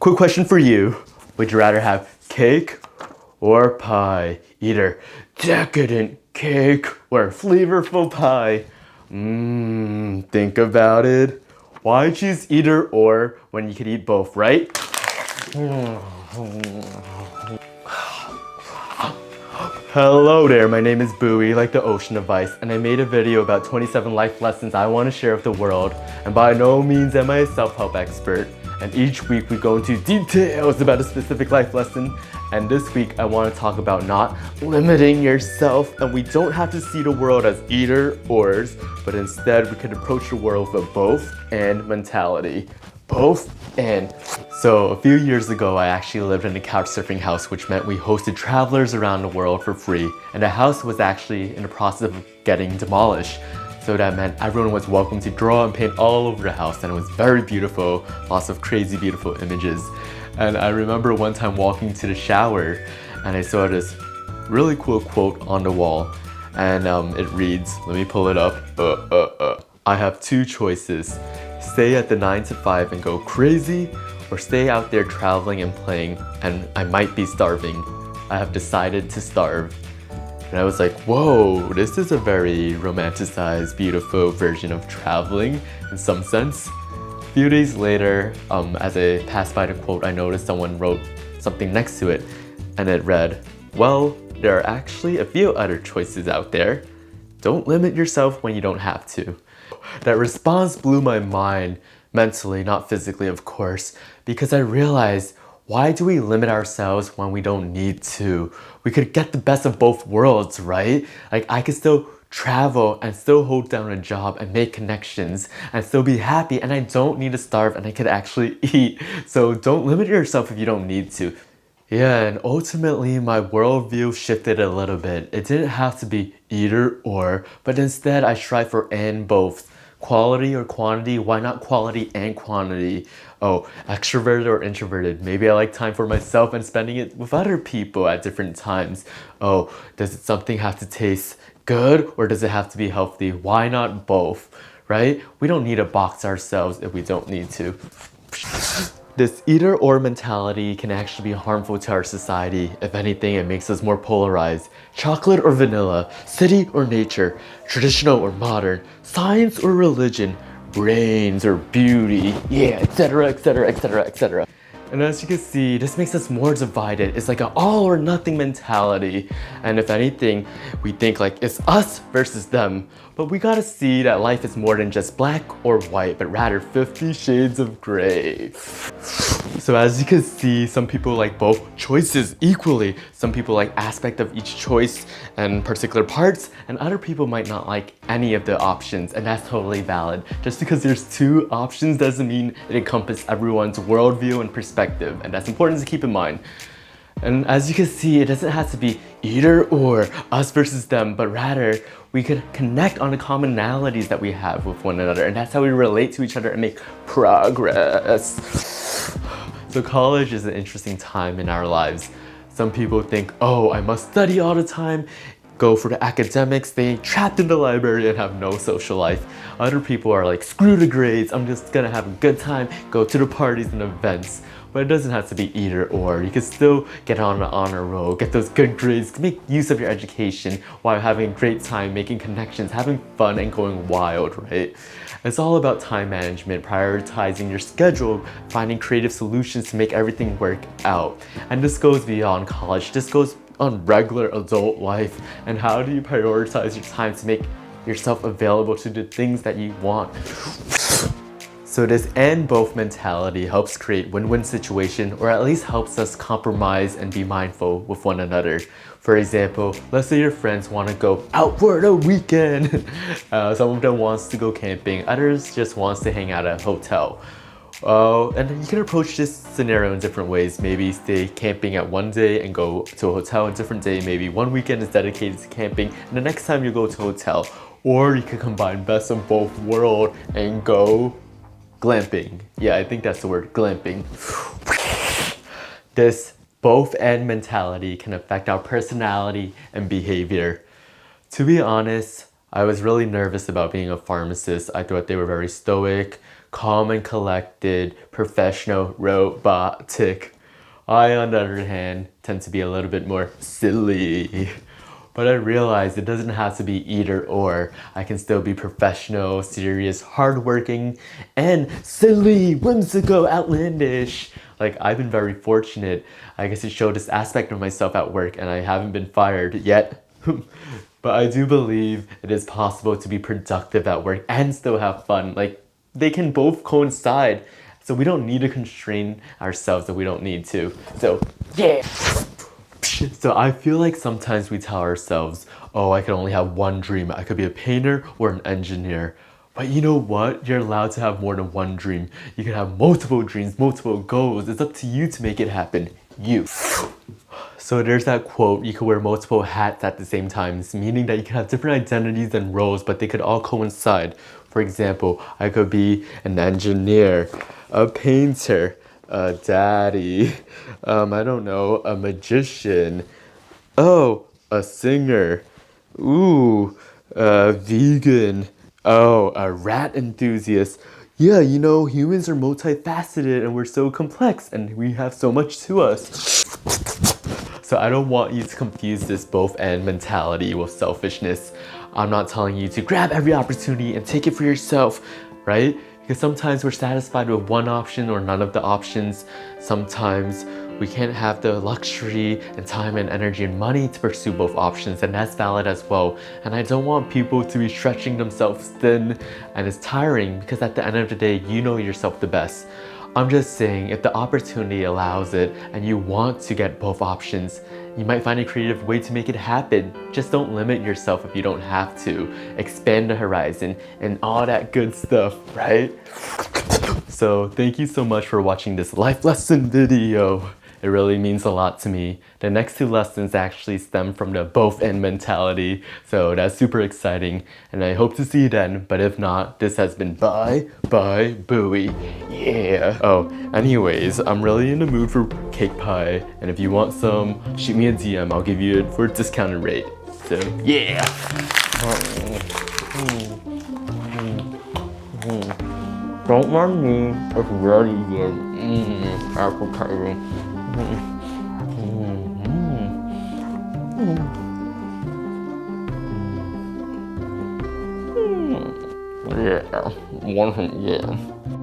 quick question for you. Would you rather have cake or pie? Either decadent cake or flavorful pie? Think about it. Why choose either or when you could eat both, right? Hello there, my name is Bui, like the ocean of ice, and I made a video about 27 life lessons I want to share with the world. And by no means am I a self-help expert. And each week we go into details about a specific life lesson. And this week I want to talk about not limiting yourself. And we don't have to see the world as either ors, but instead we can approach the world with a both and mentality. Both and. So a few years ago, I actually lived in a couch surfing house, which meant we hosted travelers around the world for free. And the house was actually in the process of getting demolished. So that meant everyone was welcome to draw and paint all over the house, and it was very beautiful, lots of crazy beautiful images. And I remember one time walking to the shower and I saw this really cool quote on the wall, and it reads, let me pull it up. I have two choices. Stay at the 9 to 5 and go crazy, or stay out there traveling and playing and I might be starving. I have decided to starve. And I was like, whoa, this is a very romanticized, beautiful version of traveling in some sense. A few days later, as I passed by the quote, I noticed someone wrote something next to it, and it read, well, there are actually a few other choices out there. Don't limit yourself when you don't have to. That response blew my mind, mentally, not physically of course, because I realized, why do we limit ourselves when we don't need to? We could get the best of both worlds, right? Like, I could still travel and still hold down a job and make connections and still be happy, and I don't need to starve and I could actually eat. So don't limit yourself if you don't need to. Yeah, and ultimately my worldview shifted a little bit. It didn't have to be either or, but instead I strive for and both. Quality or quantity? Why not quality and quantity? Oh, extroverted or introverted? Maybe I like time for myself and spending it with other people at different times. Oh, does something have to taste good or does it have to be healthy? Why not both, right? We don't need to box ourselves if we don't need to. This either or mentality can actually be harmful to our society. If anything, it makes us more polarized. Chocolate or vanilla, city or nature, traditional or modern, science or religion, brains or beauty, yeah, etc, etc, etc, etc. And as you can see, this makes us more divided. It's like an all or nothing mentality. And if anything, we think like it's us versus them. But we gotta see that life is more than just black or white, but rather 50 shades of gray. So as you can see, some people like both choices equally. Some people like aspect of each choice and particular parts, and other people might not like any of the options, and that's totally valid. Just because there's two options doesn't mean it encompasses everyone's worldview and perspective, and that's important to keep in mind. And as you can see, it doesn't have to be either or, us versus them, but rather we could connect on the commonalities that we have with one another, and that's how we relate to each other and make progress. So college is an interesting time in our lives. Some people think, oh, I must study all the time, go for the academics, stay trapped in the library and have no social life. Other people are like, screw the grades, I'm just gonna have a good time, go to the parties and events. But it doesn't have to be either or. You can still get on the honor roll, get those good grades, make use of your education while having a great time, making connections, having fun and going wild, right? It's all about time management, prioritizing your schedule, finding creative solutions to make everything work out. And this goes beyond college, this goes on regular adult life. And how do you prioritize your time to make yourself available to the things that you want? So this and both mentality helps create win-win situation, or at least helps us compromise and be mindful with one another. For example, let's say your friends want to go out for the weekend. Some of them wants to go camping, others just wants to hang out at a hotel. And you can approach this scenario in different ways. Maybe stay camping at one day and go to a hotel a different day. Maybe one weekend is dedicated to camping and the next time you go to a hotel. Or you can combine best of both worlds and go glamping. Yeah, I think that's the word, glamping. This both and mentality can affect our personality and behavior. To be honest, I was really nervous about being a pharmacist. I thought they were very stoic, calm and collected, professional, robotic. I, on the other hand, tend to be a little bit more silly. But I realized it doesn't have to be either or. I can still be professional, serious, hardworking, and silly, whimsical, outlandish. Like, I've been very fortunate, I guess, to show this aspect of myself at work, and I haven't been fired yet. But I do believe it is possible to be productive at work and still have fun. Like, they can both coincide. So we don't need to constrain ourselves if we don't need to. So, yeah. So I feel like sometimes we tell ourselves, oh, I can only have one dream. I could be a painter or an engineer. But you know what? You're allowed to have more than one dream. You can have multiple dreams, multiple goals. It's up to you to make it happen. You. So there's that quote, you could wear multiple hats at the same time, meaning that you can have different identities and roles, but they could all coincide. For example, I could be an engineer, a painter, a daddy, I don't know, a magician, oh, a singer, ooh, a vegan, oh, a rat enthusiast. Yeah, you know, humans are multifaceted and we're so complex and we have so much to us. So I don't want you to confuse this both and mentality with selfishness. I'm not telling you to grab every opportunity and take it for yourself, right? Because sometimes we're satisfied with one option or none of the options. Sometimes we can't have the luxury and time and energy and money to pursue both options, and that's valid as well. And I don't want people to be stretching themselves thin, and it's tiring because at the end of the day, you know yourself the best. I'm just saying, if the opportunity allows it and you want to get both options, you might find a creative way to make it happen. Just don't limit yourself if you don't have to. Expand the horizon and all that good stuff, right? So thank you so much for watching this life lesson video. It really means a lot to me. The next two lessons actually stem from the both and mentality, so that's super exciting, and I hope to see you then, but if not, this has been Bye Bye Bui. Yeah. Oh, anyways, I'm really in the mood for cake pie, and if you want some, shoot me a DM, I'll give you it for a discounted rate. So, yeah. Don't mind me, it's really good. Appetizing. Yeah, 100, yeah.